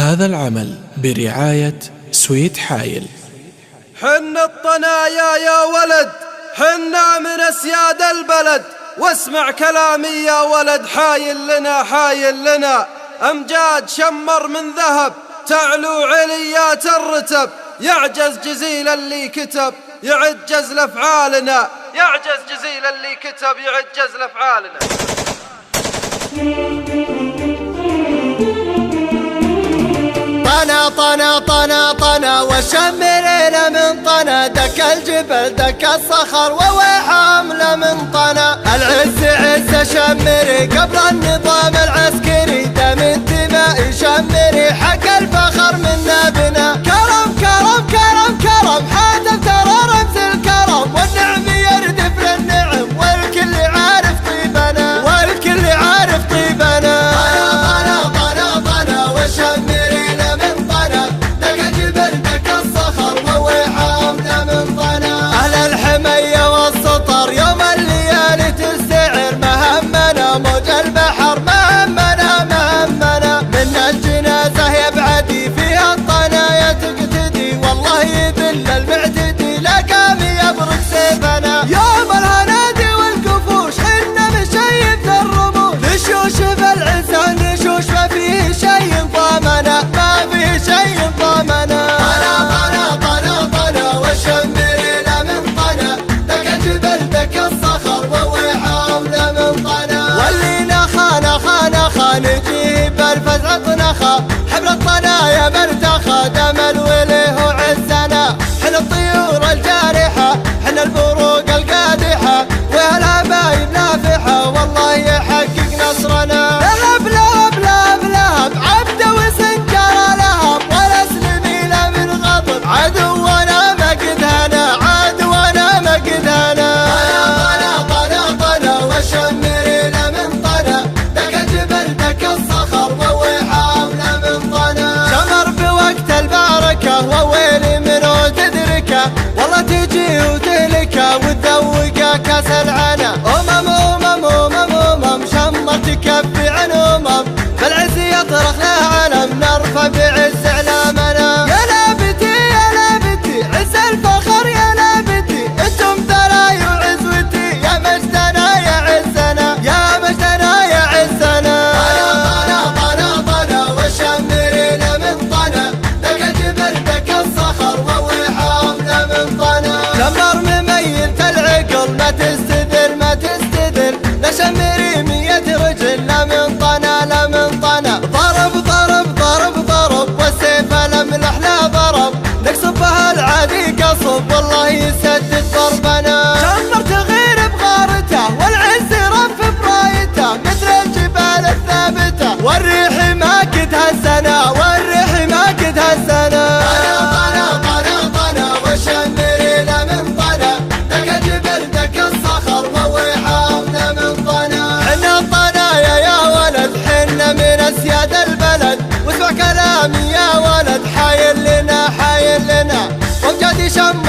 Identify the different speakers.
Speaker 1: هذا العمل برعاية سويت حايل.
Speaker 2: حن الطنايا يا ولد، حنا من أسياد البلد، واسمع كلامي يا ولد. حايل لنا حايل لنا أمجاد شمر من ذهب، تعلو عليات الرتب، يعجز جزيل اللي كتب يعجز لأفعالنا، يعجز جزيل اللي كتب يعجز لأفعالنا.
Speaker 3: طنا طنا طنا طنا وشمرنا من طنا، دك الجبل دك الصخر ووحامله من طنا. العز عز شمري قبل النظام العسكري، دم الدماء شمري حق الفخر منا بنا. كرم كرم كرم كرم حاتم ترى رمز الكرم، والنعم يردف للنعم والكل عارف طيبنا، والكل عارف طيبنا. طنا طنا طنا وشمرينا من طنا، دك الجبل دك الصخر ووحامنا من طنا. أهل الحمية والسطر يوم الليالي تستعر، مهمنا موج البحر مهمنا مهمنا. من الجنازة يبعدي فيها الطنايا تقتدي، والله يذل المعتدي لا قام يبرق سيفنا. يوم الهنادي والقفوش حنا مشيب ذا الرموش، نشوش بالعزة نشوش ما فيه شي ضامنا، ما فيه شي ضامنا. طنا طنا طنا طنا وشمرينا من طنا، دك الجبل دك الصخر ووحامنا من طنا. واللي نخا نخا نخا نجيب الفزع طنخا، حبل الطنايا مرتخى دم الوله وعزنا. حنا الطيور الجارحة حنا البروق القادحة، والهبايب نافحة والله يحقق نصرنا. لهب لهب لهب لهب عبد وسنجر لهب، ولا سلمينا من غضب عدونا ما قد هنا، عدونا ما قد هنا. طنا طنا طنا وشمرينا من طنا، دك الجبل دك الصخر ووحامنا من طنا. شمر بوقت البركة وويلي منو تدركه، والله تجي وتهلكه وتذوقه كاس العنا. أمم شمر تكفي عن بالعز يطرق له علم، نرفع بعز اعلامنا. يا لابتي يا لابتي عز الفخر يا لابتي، انتم ثراي وعزوتي يا مجدنا يا عزنا، يا مجدنا يا عزنا. طنا طنا طنا وشمرينا من طنا، دك الجبل دك الصخر ووحامنا من طنا. شمر مميت العقل ما تستدر ما تستدر، لا شمري 100 رجل لا من طنا لا من طنا. ضرب ضرب ضرب ضرب والسيف الاملح لا ضرب، نقصبها العادي قصب والله يسدد ضربنا. شمر تغير بغارته والعز رف برايته، مثل الجبال الثابته والريح ما قد هزنا، والريح ما قد هزنا. طنا طنا طنا وشمرينا من طنا، دك الجبل دك الصخر ووحامنا من طنا. حنا الطنايا يا ولد حنا من أسياد البلد، واسمع كلامي يا ولد. حايل لنا حايل لنا وامجاد شمر